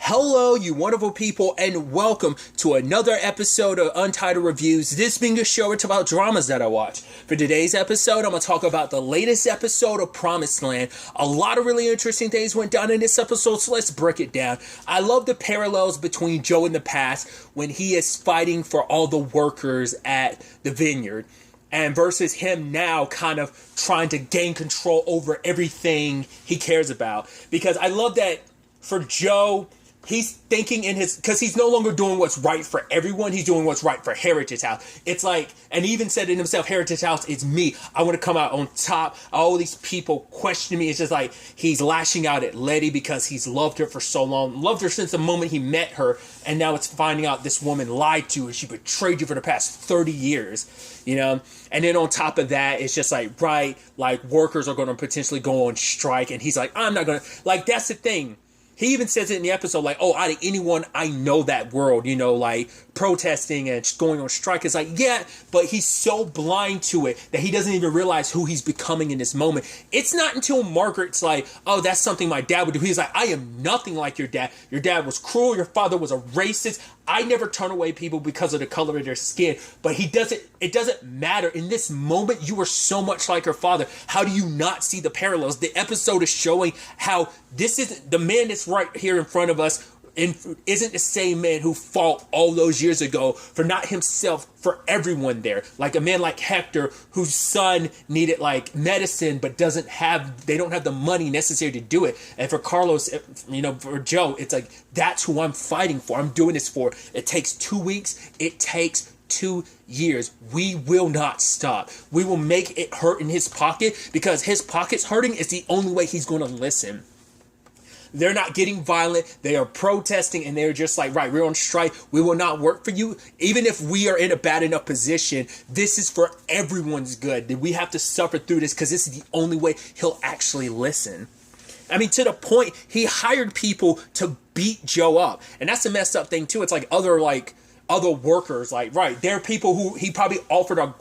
Hello, you wonderful people, and welcome to another episode of Untitled Reviews. This being a show, it's about dramas that I watch. For today's episode, I'm going to talk about the latest episode of Promised Land. A lot of really interesting things went down in this episode, so let's break it down. I love the parallels between Joe in the past when he is fighting for all the workers at the vineyard, and versus him now kind of trying to gain control over everything he cares about. Because I love that for Joe, he's thinking in his, because he's no longer doing what's right for everyone. He's doing what's right for Heritage House. It's like, and he even said it himself, Heritage House, it's me. I want to come out on top. All these people question me. It's just like he's lashing out at Letty because he's loved her for so long. Loved her since the moment he met her. And now it's finding out this woman lied to you and she betrayed you for the past 30 years, you know? And then on top of that, it's just like, right, like workers are going to potentially go on strike. And he's like, I'm not going to, like, that's the thing. He even says it in the episode, like, oh, out of anyone, I know that world, you know, like protesting and going on strike. It's like, yeah, but he's so blind to it that he doesn't even realize who he's becoming in this moment. It's not until Margaret's like, oh, that's something my dad would do. He's like, I am nothing like your dad. Your dad was cruel. Your father was a racist. I never turn away people because of the color of their skin. But it doesn't matter. In this moment, you are so much like her father. How do you not see the parallels? The episode is showing how this isn't the man that's right here in front of us isn't the same man who fought all those years ago for not himself, for everyone there. Like a man like Hector, whose son needed like medicine, but they don't have the money necessary to do it. And for Carlos, you know, for Joe, it's like, that's who I'm fighting for. I'm doing this for. It takes 2 weeks. It takes 2 years. We will not stop. We will make it hurt in his pocket, because his pocket's hurting is the only way he's going to listen. They're not getting violent. They are protesting, and they're just like, right, we're on strike. We will not work for you. Even if we are in a bad enough position, this is for everyone's good. We have to suffer through this because this is the only way he'll actually listen. I mean, to the point, he hired people to beat Joe up. And that's the messed up thing, too. It's like other workers, like, right, there are people who he probably offered a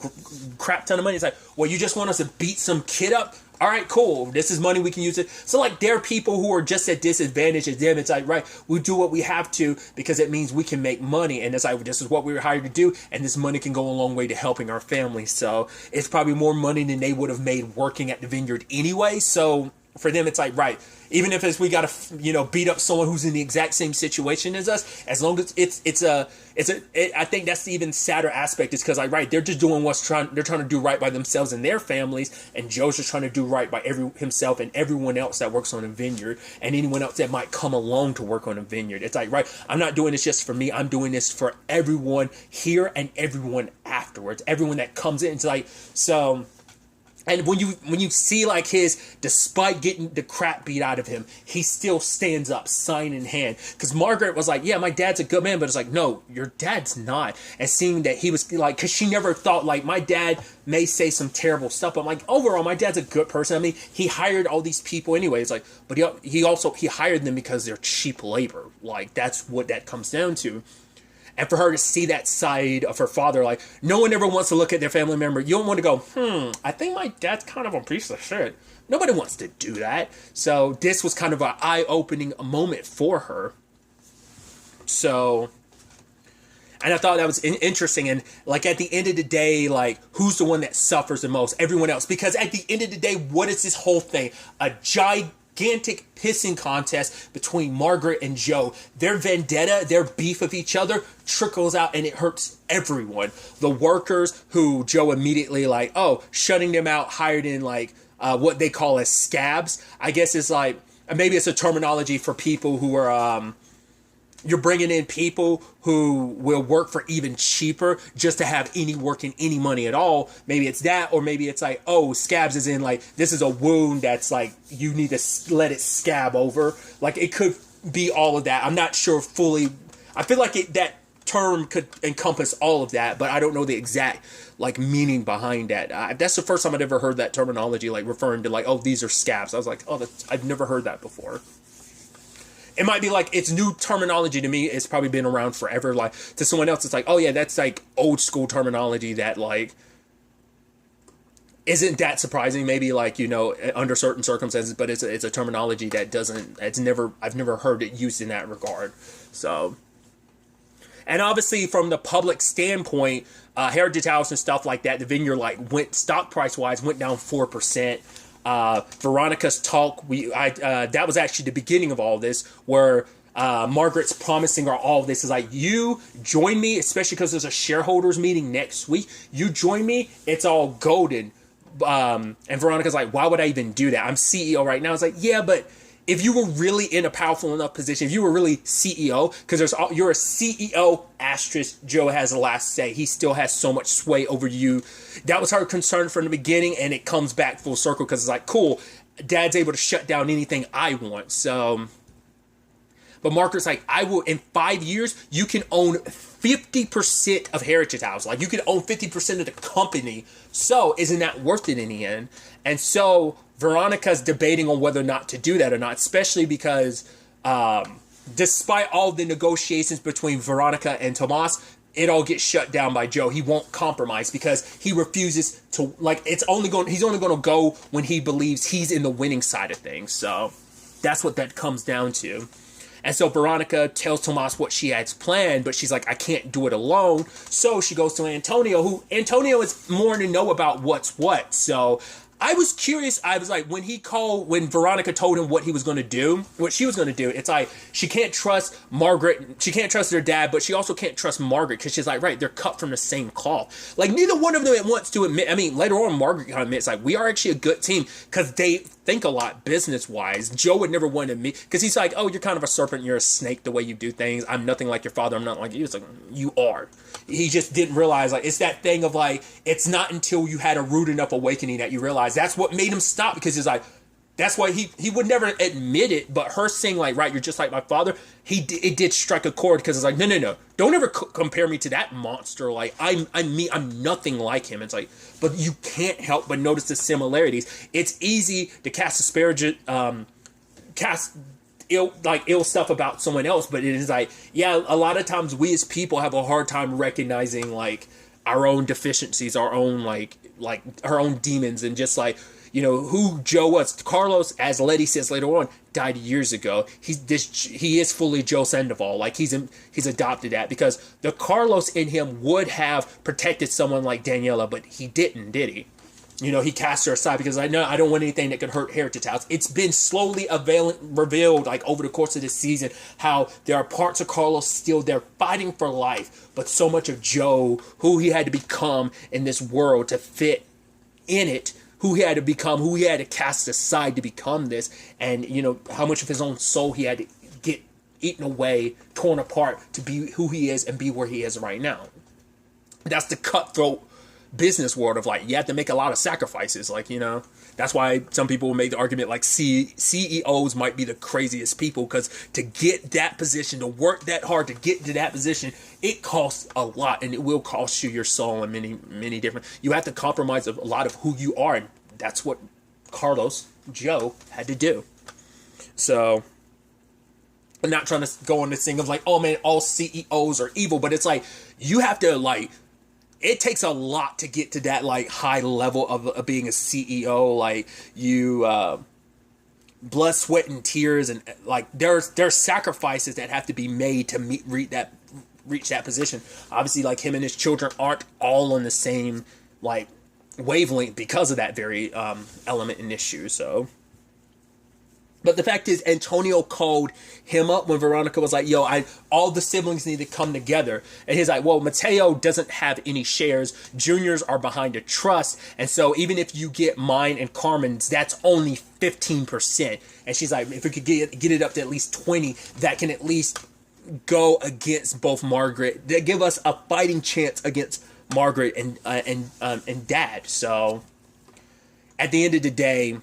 crap ton of money. It's like, well, you just want us to beat some kid up? All right, cool. This is money. We can use it. So, like, there are people who are just at disadvantage as them. It's like, right, we do what we have to because it means we can make money. And it's like, this is what we were hired to do. And this money can go a long way to helping our family. So it's probably more money than they would have made working at the vineyard anyway. So for them, it's like, right, even if we got to, you know, beat up someone who's in the exact same situation as us, as long as I think that's the even sadder aspect, is because, like, right, they're just doing they're trying to do right by themselves and their families, and Joe's just trying to do right by himself and everyone else that works on a vineyard and anyone else that might come along to work on a vineyard. It's like, right, I'm not doing this just for me. I'm doing this for everyone here and everyone afterwards, everyone that comes in. It's like, so. And when you see, like, despite getting the crap beat out of him, he still stands up, sign in hand. Because Margaret was like, yeah, my dad's a good man. But it's like, no, your dad's not. And seeing that he was like, because she never thought, like, my dad may say some terrible stuff. But I'm like, overall, my dad's a good person. I mean, he hired all these people anyway. It's like, but he hired them because they're cheap labor. Like, that's what that comes down to. And for her to see that side of her father, like, no one ever wants to look at their family member. You don't want to go, I think my dad's kind of a piece of shit. Nobody wants to do that. So this was kind of an eye-opening moment for her. So, and I thought that was interesting. And, like, at the end of the day, like, who's the one that suffers the most? Everyone else. Because at the end of the day, what is this whole thing? A gigantic pissing contest between Margaret and Joe. Their vendetta, their beef of each other trickles out, and it hurts everyone. The workers, who Joe immediately, like, shutting them out, hired in, like, what they call as scabs. I guess it's like, maybe it's a terminology for people who are, you're bringing in people who will work for even cheaper just to have any work and any money at all. Maybe it's that, or maybe it's like, scabs is in, like, this is a wound that's like, you need to let it scab over. Like, it could be all of that. I'm not sure fully. I feel like that term could encompass all of that, but I don't know the exact, like, meaning behind that. That's the first time I'd ever heard that terminology, like, referring to, like, these are scabs. I was like, I've never heard that before. It might be like, it's new terminology to me. It's probably been around forever. Like, to someone else, it's like, oh yeah, that's like old school terminology that, like, isn't that surprising. Maybe like, under certain circumstances, but it's a terminology that I've never heard it used in that regard. So, and obviously from the public standpoint, Heritage House and stuff like that, the vineyard went stock price wise went down 4%. Veronica's talk, that was actually the beginning of all this, where Margaret's promising her all of this is like, you join me, especially because there's a shareholders meeting next week. You join me, it's all golden. And Veronica's like, why would I even do that? I'm CEO right now. It's like, yeah, but if you were really in a powerful enough position, if you were really CEO, because you're a CEO asterisk, Joe has the last say. He still has so much sway over you. That was her concern from the beginning, and it comes back full circle because it's like, cool, Dad's able to shut down anything I want. So, but Margaret's like, I will, in 5 years, you can own 50% of Heritage House. Like, you can own 50% of the company. So, isn't that worth it in the end? And so, Veronica's debating on whether or not to do that or not, especially because despite all the negotiations between Veronica and Tomas, it all gets shut down by Joe. He won't compromise because he refuses to, he's only going to go when he believes he's in the winning side of things. So that's what that comes down to. And so Veronica tells Tomas what she has planned, but she's like, I can't do it alone. So she goes to Antonio, Antonio is more to know about what's what. So I was curious. I was like, when Veronica told him what he was going to do, what she was going to do, it's like, she can't trust Margaret. She can't trust her dad, but she also can't trust Margaret because she's like, right, they're cut from the same cloth. Like, neither one of them wants to admit. I mean, later on, Margaret kind of admits, like, we are actually a good team because they think a lot business-wise. Joe would never want to admit, because he's like, oh, you're kind of a serpent, you're a snake the way you do things. I'm nothing like your father, I'm not like you. It's like, you are. He just didn't realize, like, it's that thing of, like, it's not until you had a rude enough awakening that you realize. That's what made him stop, because he's like, that's why he would never admit it, but her saying, like, right, you're just like my father, it did strike a chord, because it's like, no, don't ever compare me to that monster. Like, I'm nothing like him. It's like, but you can't help but notice the similarities. It's easy to cast aspersions, cast ill stuff about someone else, but it is like, yeah, a lot of times we as people have a hard time recognizing, like, our own deficiencies, our own, like our own demons, and just like, who Joe was. Carlos, as Letty says later on, died years ago. He is fully Joe Sandoval. Like, he's adopted that, because the Carlos in him would have protected someone like Daniela, but he didn't, did he? He cast her aside because I don't want anything that could hurt Heritage House. It's been slowly revealed, like, over the course of this season, how there are parts of Carlos still there fighting for life, but so much of Joe, who he had to become in this world to fit in it, who he had to become, who he had to cast aside to become this, and, how much of his own soul he had to get eaten away, torn apart to be who he is and be where he is right now. That's the cutthroat business world of, like, you have to make a lot of sacrifices, like, that's why some people will make the argument, like, CEOs might be the craziest people, because to get that position, to work that hard to get to that position, it costs a lot, and it will cost you your soul in many different, you have to compromise a lot of who you are, and that's what Joe had to do. So, I'm not trying to go on this thing of, like, oh man, all CEOs are evil, but it's like, you have to, like, it takes a lot to get to that, like, high level of being a CEO. Like, you, blood, sweat, and tears, and, like, there's sacrifices that have to be made to reach that position. Obviously, like, him and his children aren't all on the same, like, wavelength because of that very element and issue. So, but the fact is, Antonio called him up when Veronica was like, yo, all the siblings need to come together. And he's like, well, Mateo doesn't have any shares. Juniors are behind a trust. And so even if you get mine and Carmen's, that's only 15%. And she's like, if we could get it up to at least 20, that can at least go against both Margaret. They give us a fighting chance against Margaret and Dad. So at the end of the day,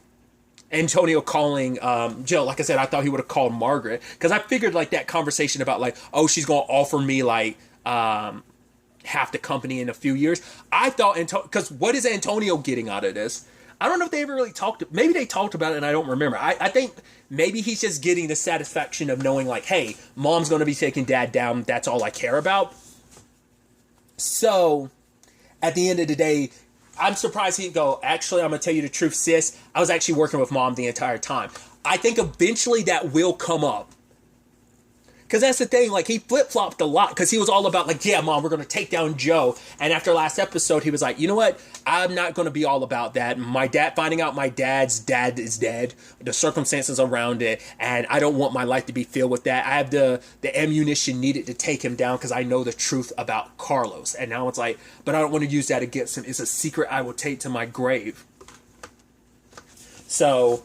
Antonio calling Jill, like I said, I thought he would have called Margaret, because I figured, like, that conversation about, like, oh, she's gonna offer me, like, half the company in a few years. I thought because what is Antonio getting out of this? I don't know if they ever really talked. Maybe they talked about it and I don't remember. I think maybe he's just getting the satisfaction of knowing, like, hey, mom's gonna be taking dad down. That's all I care about. So at the end of the day, I'm surprised he'd go, actually, I'm going to tell you the truth, sis. I was actually working with mom the entire time. I think eventually that will come up. Because that's the thing, like, he flip-flopped a lot, because he was all about, like, yeah, mom, we're going to take down Joe. And after last episode, he was like, you know what? I'm not going to be all about that. My dad, finding out my dad's dad is dead, the circumstances around it, and I don't want my life to be filled with that. I have the ammunition needed to take him down, because I know the truth about Carlos. And now it's like, but I don't want to use that against him. It's a secret I will take to my grave. So...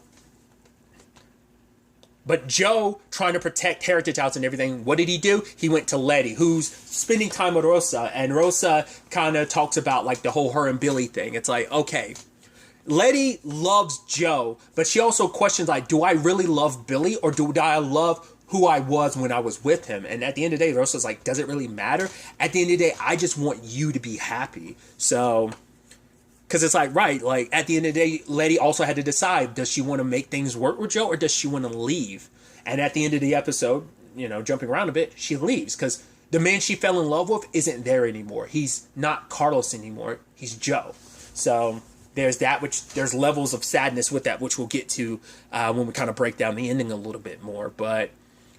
But Joe, trying to protect Heritage House and everything, what did he do? He went to Letty, who's spending time with Rosa. And Rosa kind of talks about, like, the whole her and Billy thing. It's like, okay, Letty loves Joe, but she also questions, like, do I really love Billy? Or do I love who I was when I was with him? And at the end of the day, Rosa's like, does it really matter? At the end of the day, I just want you to be happy. So... Because it's like, right, like, at the end of the day, Letty also had to decide, does she want to make things work with Joe, or does she want to leave? And at the end of the episode, you know, jumping around a bit, she leaves, because the man she fell in love with isn't there anymore. He's not Carlos anymore. He's Joe. So there's that, which there's levels of sadness with that, which we'll get to when we kind of break down the ending a little bit more. But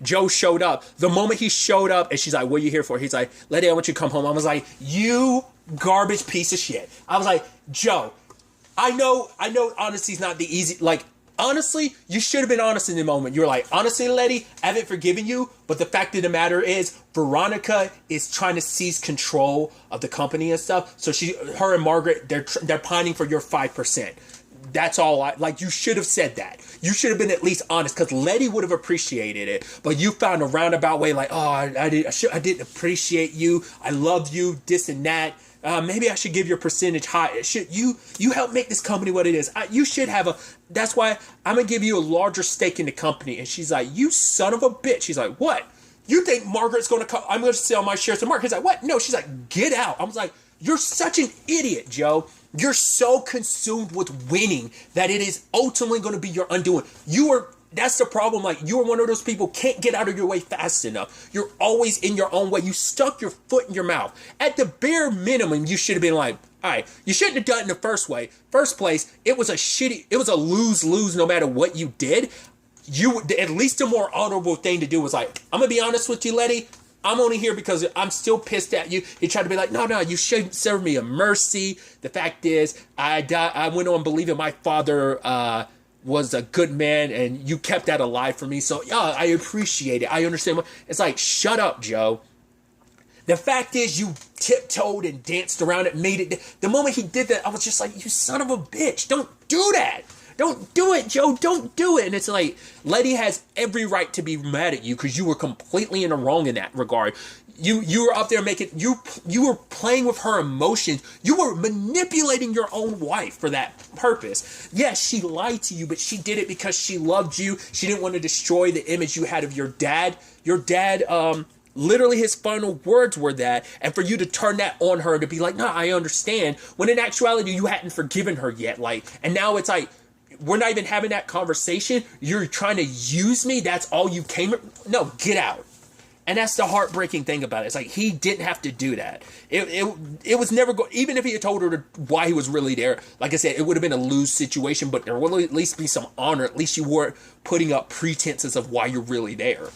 Joe showed up. The moment he showed up, and she's like, what are you here for? He's like, Letty, I want you to come home. I was like, you garbage piece of shit. I was like, Joe, I know honesty's not the easy, like, honestly, you should have been honest in the moment. You were like, honestly, Letty, I haven't forgiven you, but the fact of the matter is, Veronica is trying to seize control of the company and stuff, so her and Margaret, they're pining for your 5%. That's all you should have said that. You should have been at least honest, because Letty would have appreciated it, but you found a roundabout way, like, oh, I didn't appreciate you, I loved you, this and that. Maybe I should give your percentage high. You help make this company what it is. You should have that's why I'm going to give you a larger stake in the company. And she's like, you son of a bitch. She's like, what? You think Margaret's going to come? I'm going to sell my shares to Margaret. He's like, what? No. She's like, get out. I was like, you're such an idiot, Joe. You're so consumed with winning that it is ultimately going to be your undoing. That's the problem. Like, you are one of those people can't get out of your way fast enough. You're always in your own way. You stuck your foot in your mouth. At the bare minimum, you should have been like, all right, you shouldn't have done it in the first place. It was a lose-lose no matter what you did. At least a more honorable thing to do was like, I'm going to be honest with you, Letty. I'm only here because I'm still pissed at you. He tried to be like, no, you shouldn't serve me a mercy. The fact is, I went on believing my father, was a good man, and you kept that alive for me. So, yeah, I appreciate it. I understand. It's like, shut up, Joe. The fact is, you tiptoed and danced around it, made it. The moment he did that, I was just like, you son of a bitch. Don't do that. Don't do it, Joe. Don't do it. And it's like, Letty has every right to be mad at you because you were completely in the wrong in that regard. You were up there you were playing with her emotions. You were manipulating your own wife for that purpose. Yes, she lied to you, but she did it because she loved you. She didn't want to destroy the image you had of your dad. Your dad, literally his final words were that, and for you to turn that on her to be like, no, I understand, when in actuality you hadn't forgiven her yet. Like, and now it's like, we're not even having that conversation. You're trying to use me. That's all you came. No, get out. And that's the heartbreaking thing about it. It's like, he didn't have to do that. It was never going, even if he had told her why he was really there, like I said, it would have been a lose situation, but there will at least be some honor. At least you weren't putting up pretenses of why you're really there.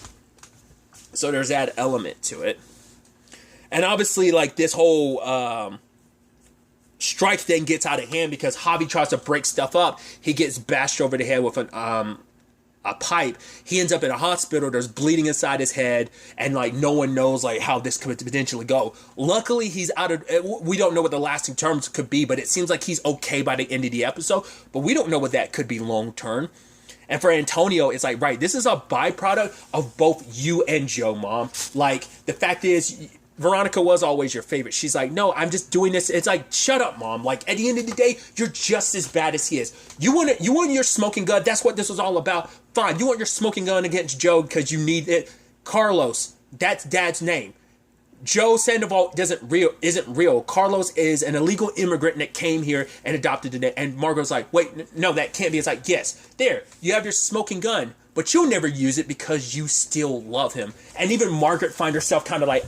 So there's that element to it. And obviously, like, this whole strike thing gets out of hand because Javi tries to break stuff up. He gets bashed over the head with a pipe. He ends up in a hospital. There's bleeding inside his head, and like no one knows like how this could potentially go. Luckily, he's out of. We don't know what the lasting terms could be, but it seems like he's okay by the end of the episode. But we don't know what that could be long term. And for Antonio, it's like, right, this is a byproduct of both you and Joe, Mom. Like, the fact is, Veronica was always your favorite. She's like, no, I'm just doing this. It's like, shut up, Mom. Like, at the end of the day, you're just as bad as he is. You want your smoking gun. That's what this was all about. Fine. You want your smoking gun against Joe because you need it. Carlos, that's Dad's name. Joe Sandoval isn't real. Carlos is an illegal immigrant that came here and adopted the name. And Margot's like, wait, no, that can't be. It's like, yes, there, you have your smoking gun. But you'll never use it because you still love him. And even Margaret finds herself kind of like,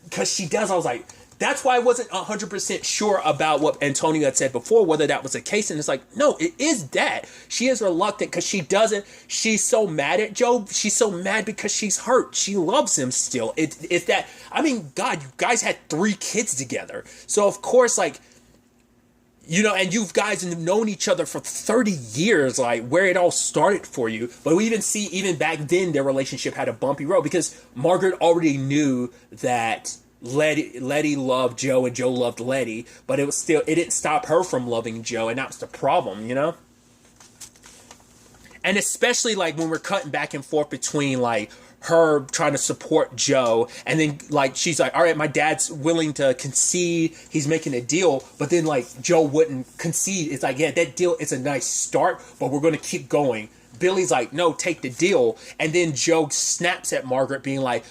because she does. I was like, that's why I wasn't 100% sure about what Antonio had said before, whether that was the case. And it's like, no, it is that. She is reluctant because she's so mad at Joe. She's so mad because she's hurt. She loves him still. It's that, I mean, God, you guys had 3 kids together. So, of course, like, and you guys have known each other for 30 years, like, where it all started for you. But we even see, even back then, their relationship had a bumpy road because Margaret already knew that Letty loved Joe and Joe loved Letty, but it didn't stop her from loving Joe, and that was the problem, And especially, like, when we're cutting back and forth between, like, her trying to support Joe, and then, like, she's like, all right, my dad's willing to concede, he's making a deal, but then, like, Joe wouldn't concede. It's like, yeah, that deal is a nice start, but we're going to keep going. Billy's like, no, take the deal. And then Joe snaps at Margaret, being like,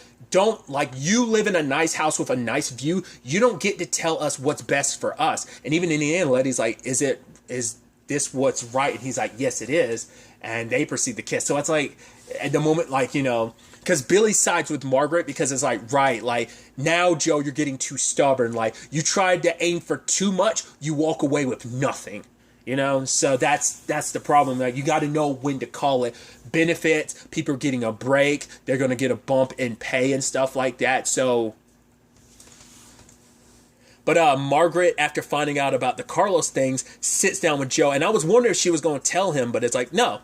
you live in a nice house with a nice view, you don't get to tell us what's best for us. And even in the end, Letty's like, is this what's right? And he's like, yes, it is. And they proceed to kiss. So it's like, at the moment, like, because Billy sides with Margaret because it's like, right, like, now, Joe, you're getting too stubborn. Like, you tried to aim for too much, you walk away with nothing. So that's the problem. Like, you got to know when to call it. Benefits, people are getting a break, they're going to get a bump in pay and stuff like that. So, but Margaret, after finding out about the Carlos things, sits down with Joe, and I was wondering if she was going to tell him, but it's like, no.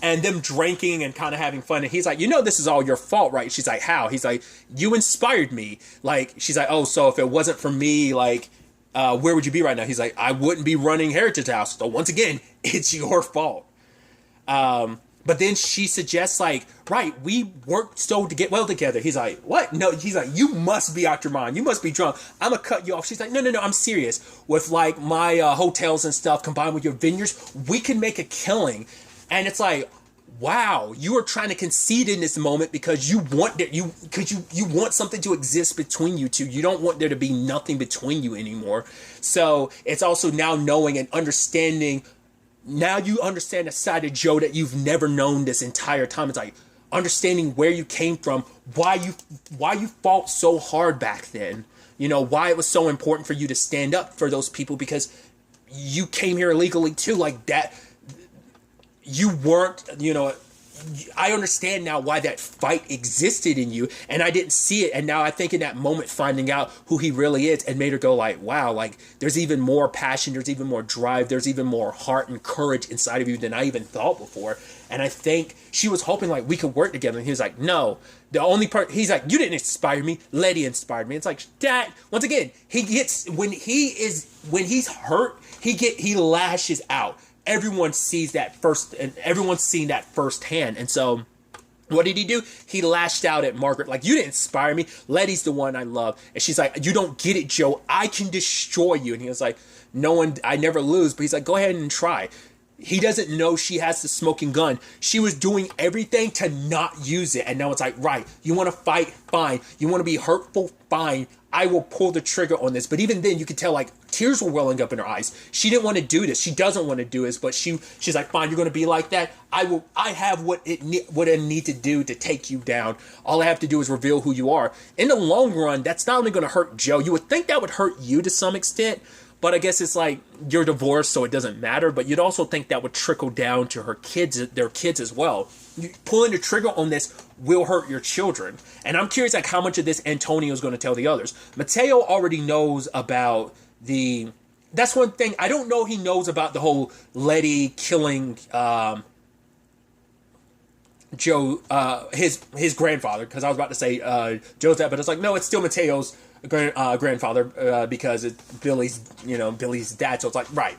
And them drinking and kind of having fun, and he's like, this is all your fault, right? She's like, how? He's like, you inspired me. Like, she's like, oh, so if it wasn't for me, like, where would you be right now? He's like, I wouldn't be running Heritage House. So once again, it's your fault. But then she suggests, like, right, we worked so to get well together. He's like, what? No, he's like, you must be out your mind. You must be drunk. I'm going to cut you off. She's like, no, I'm serious. With, like, my hotels and stuff combined with your vineyards, we can make a killing. And it's like, wow, you are trying to concede in this moment because you want you want something to exist between you two. You don't want there to be nothing between you anymore. So it's also now knowing and understanding. Now you understand a side of Joe that you've never known this entire time. It's like understanding where you came from, why you fought so hard back then. Why it was so important for you to stand up for those people because you came here illegally too. Like that. You weren't, I understand now why that fight existed in you, and I didn't see it, and now I think in that moment finding out who he really is, and made her go like, wow, like, there's even more passion, there's even more drive, there's even more heart and courage inside of you than I even thought before, and I think she was hoping, like, we could work together, and he was like, no, the only part, he's like, you didn't inspire me, Letty inspired me. It's like, Dad, once again, when he's hurt, he lashes out. Everyone sees that first, and everyone's seen that firsthand. And so, what did he do? He lashed out at Margaret, like, you didn't inspire me. Letty's the one I love. And she's like, you don't get it, Joe. I can destroy you. And he was like, I never lose. But he's like, go ahead and try. He doesn't know she has the smoking gun. She was doing everything to not use it. And now it's like, right, you want to fight? Fine. You want to be hurtful? Fine. I will pull the trigger on this. But even then, you could tell, like, tears were welling up in her eyes. She didn't want to do this. She doesn't want to do this. But she's like, fine, you're going to be like that. I have what I need to do to take you down. All I have to do is reveal who you are. In the long run, that's not only going to hurt Joe. You would think that would hurt you to some extent. But I guess it's like you're divorced, so it doesn't matter. But you'd also think that would trickle down to their kids as well. Pulling the trigger on this will hurt your children. And I'm curious, like, how much of this Antonio is going to tell the others. Mateo already knows about that's one thing. I don't know he knows about the whole Letty killing Joe, his grandfather. Because I was about to say Joe's dad, but it's like, no, it's still Mateo's grandfather because it's Billy's dad. So it's like, right.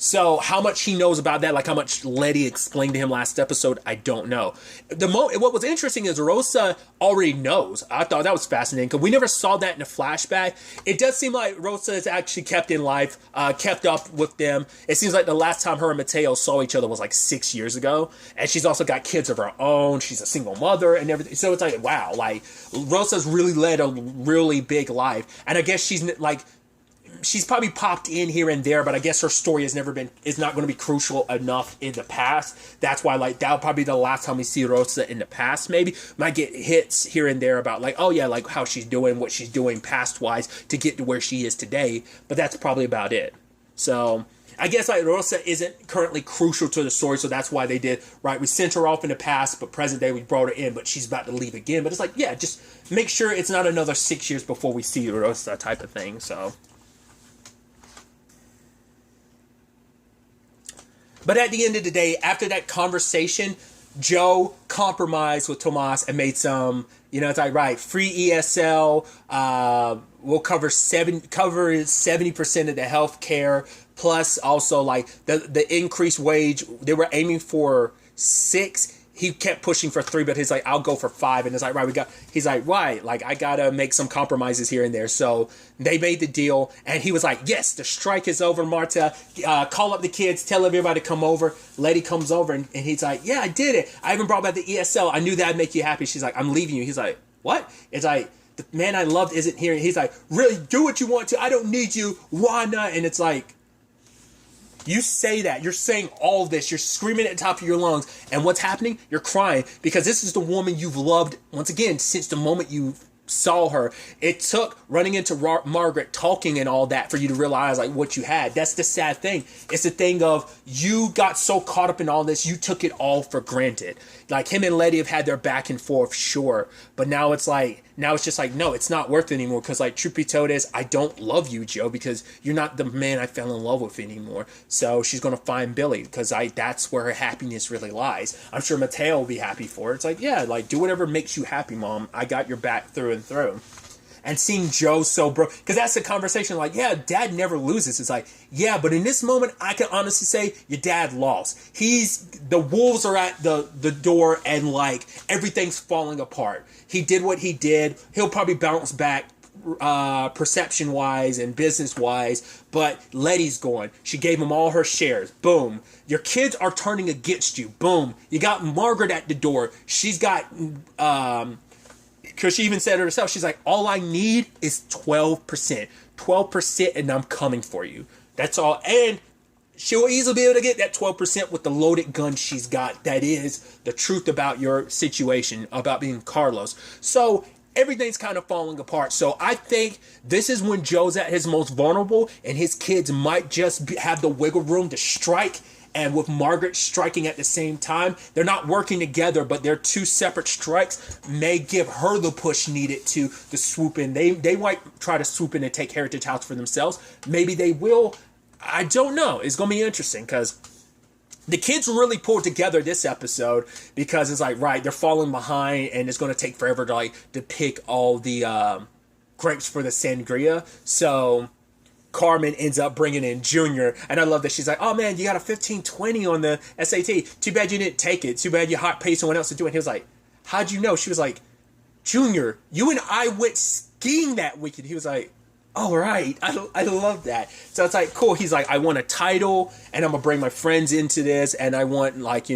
So how much he knows about that, like how much Letty explained to him last episode, I don't know. What was interesting is Rosa already knows. I thought that was fascinating because we never saw that in a flashback. It does seem like Rosa is actually kept in life, kept up with them. It seems like the last time her and Mateo saw each other was like 6 years ago. And she's also got kids of her own. She's a single mother and everything. So it's like, wow, like Rosa's really led a really big life. And I guess she's like, she's probably popped in here and there, but I guess her story is not going to be crucial enough in the past. That's why, like, that'll probably be the last time we see Rosa in the past. Maybe might get hits here and there about, like, oh yeah, like how she's doing, what she's doing past wise to get to where she is today, but that's probably about it. So I guess, like, Rosa isn't currently crucial to the story, so that's why they did, right, we sent her off in the past, but present day we brought her in, but she's about to leave again. But it's like, yeah, just make sure it's not another 6 years before we see Rosa type of thing. So, but at the end of the day, after that conversation, Joe compromised with Tomas and made some, it's like, right, free ESL, we'll cover 70% of the health care, plus also, like, the increased wage. They were aiming for 6. He kept pushing for 3, but he's like, I'll go for 5. And it's like, right, he's like, right, like, I gotta make some compromises here and there. So they made the deal, and he was like, yes, the strike is over, Marta. Call up the kids, tell everybody to come over. Letty comes over, and he's like, yeah, I did it. I even brought back the ESL. I knew that'd make you happy. She's like, I'm leaving you. He's like, what? It's like, the man I loved isn't here. He's like, really, do what you want to. I don't need you. Why not? And it's like, you say that. You're saying all this. You're screaming at the top of your lungs. And what's happening? You're crying because this is the woman you've loved, once again, since the moment you saw her. It took running into Margaret, talking and all that for you to realize, like, what you had. That's the sad thing. It's the thing of, you got so caught up in all this, you took it all for granted. Like, him and Letty have had their back and forth, sure. But now it's just like, no, it's not worth it anymore. Because, like, truth be told is, I don't love you, Joe, because you're not the man I fell in love with anymore. So she's going to find Billy, because that's where her happiness really lies. I'm sure Mateo will be happy for her. It's like, yeah, like, do whatever makes you happy, Mom. I got your back through and through. And seeing Joe so broke, because that's the conversation, like, yeah, Dad never loses. It's like, yeah, but in this moment, I can honestly say your dad lost. The wolves are at the door, and, like, everything's falling apart. He did what he did. He'll probably bounce back perception wise and business wise, but Letty's gone. She gave him all her shares. Boom. Your kids are turning against you. Boom. You got Margaret at the door. She's got because she even said it herself, she's like, all I need is 12%. 12%, and I'm coming for you. That's all. And she'll easily be able to get that 12% with the loaded gun she's got. That is the truth about your situation, about being Carlos. So everything's kind of falling apart. So I think this is when Joe's at his most vulnerable, and his kids might just have the wiggle room to strike. And with Margaret striking at the same time, they're not working together, but their two separate strikes may give her the push needed to swoop in. They might try to swoop in and take Heritage House for themselves. Maybe they will. I don't know. It's going to be interesting because the kids really pulled together this episode, because it's like, right, they're falling behind, and it's going to take forever to pick all the grapes for the sangria. So Carmen ends up bringing in Junior, and I love that she's like, oh man, you got a 1520 on the SAT. Too bad you didn't take it. Too bad you paid someone else to do it. And he was like, how'd you know? She was like, Junior, you and I went skiing that weekend. He was like, all right. I love that. So it's like, cool. He's like, I want a title, and I'm going to bring my friends into this, and I want, like,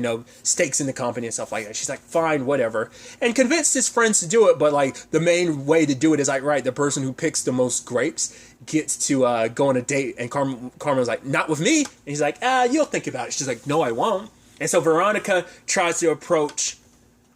stakes in the company and stuff like that. She's like, fine, whatever. And convinced his friends to do it, but, like, the main way to do it is, like, right, the person who picks the most grapes gets to go on a date. And Carmen's like, not with me. And he's like, you'll think about it. She's like, no, I won't. And so Veronica tries to approach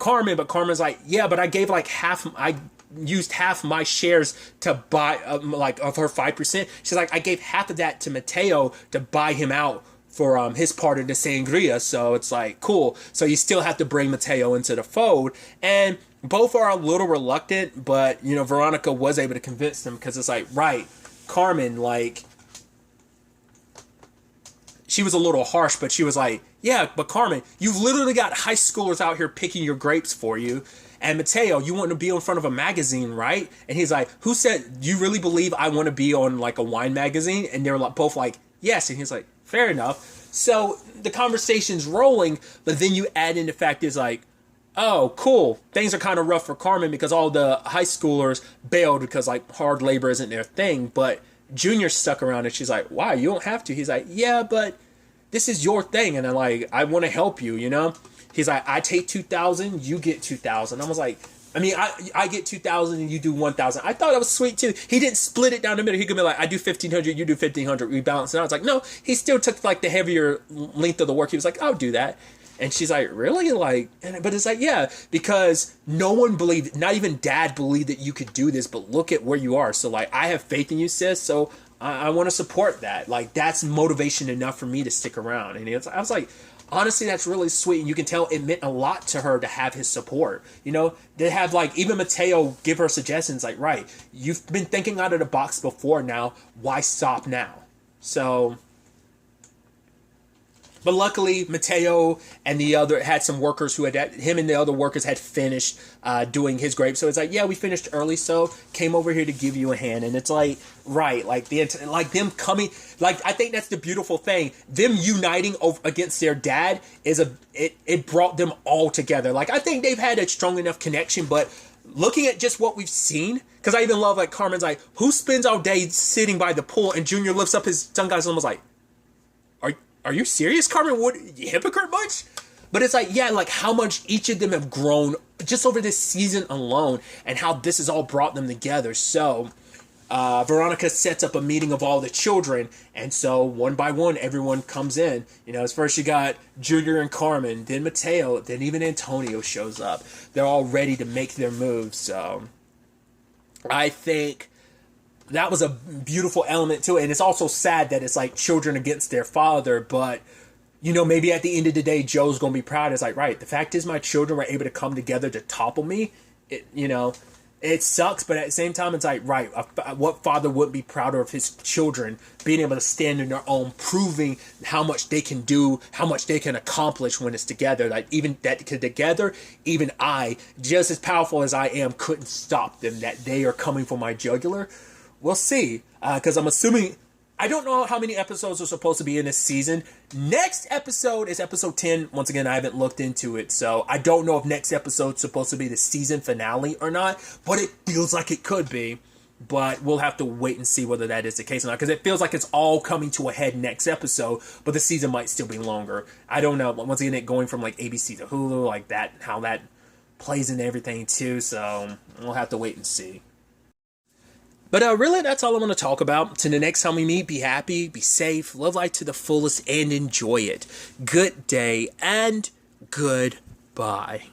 Carmen, but Carmen's like, yeah, but I gave, like, I used half my shares to buy, like, of her 5%. She's like, I gave half of that to Mateo to buy him out for his part of the sangria. So it's like, cool. So you still have to bring Mateo into the fold. And both are a little reluctant, but, Veronica was able to convince them, because it's like, right, Carmen, like, she was a little harsh, but she was like, yeah, but Carmen, you've literally got high schoolers out here picking your grapes for you. And Mateo, you want to be in front of a magazine, right? And he's like, who said, you really believe I want to be on, like, a wine magazine? And they're both like, yes. And he's like, fair enough. So the conversation's rolling, but then you add in the fact is like, oh, cool. Things are kind of rough for Carmen because all the high schoolers bailed because, like, hard labor isn't their thing. But Junior stuck around, and she's like, why? You don't have to. He's like, yeah, but this is your thing. And I'm like, I want to help you, He's like, I take 2,000, you get 2,000. I was like, I mean, I get 2,000 and you do 1,000. I thought that was sweet too. He didn't split it down the middle. He could be like, I do 1,500, you do 1,500, we balance it out. I was like, no, he still took like the heavier length of the work. He was like, I'll do that. And she's like, really? Like, but it's like, yeah, because no one believed, not even dad believed that you could do this, but look at where you are. So like, I have faith in you, sis. So I want to support that. Like, that's motivation enough for me to stick around. And I was like, honestly, that's really sweet. And you can tell it meant a lot to her to have his support. You know, they have like, even Mateo give her suggestions like, right, you've been thinking out of the box before now. Why stop now? So, but luckily, Mateo and the other had some workers who had, him and the other workers had finished doing his grapes. So it's like, yeah, we finished early, so came over here to give you a hand. And it's like, right, like like them coming, like I think that's the beautiful thing. Them uniting against their dad it brought them all together. Like I think they've had a strong enough connection, but looking at just what we've seen, because I even love like Carmen's like, who spends all day sitting by the pool? And Junior lifts up his tongue guys and almost like, are you serious, Carmen? What, you hypocrite much? But it's like, yeah, like how much each of them have grown just over this season alone and how this has all brought them together. So Veronica sets up a meeting of all the children. And so one by one, everyone comes in. You know, as first you got Junior and Carmen, then Mateo, then even Antonio shows up. They're all ready to make their moves. So I think that was a beautiful element to it. And it's also sad that it's like children against their father. But, you know, maybe at the end of the day, Joe's going to be proud. It's like, right, the fact is my children were able to come together to topple me. You know, it sucks. But at the same time, it's like, right, what father wouldn't be prouder of his children being able to stand on their own, proving how much they can do, how much they can accomplish when it's together. Like even that together, even I, just as powerful as I am, couldn't stop them, that they are coming for my jugular. We'll see, because I'm assuming, I don't know how many episodes are supposed to be in this season. Next episode is episode 10. Once again, I haven't looked into it, so I don't know if next episode's supposed to be the season finale or not, but it feels like it could be. But we'll have to wait and see whether that is the case or not, because it feels like it's all coming to a head next episode, but the season might still be longer. I don't know. Once again, it going from like ABC to Hulu, like that, how that plays into everything too, so we'll have to wait and see. But really, that's all I want to talk about. Till the next time we meet, be happy, be safe, live life to the fullest, and enjoy it. Good day and goodbye.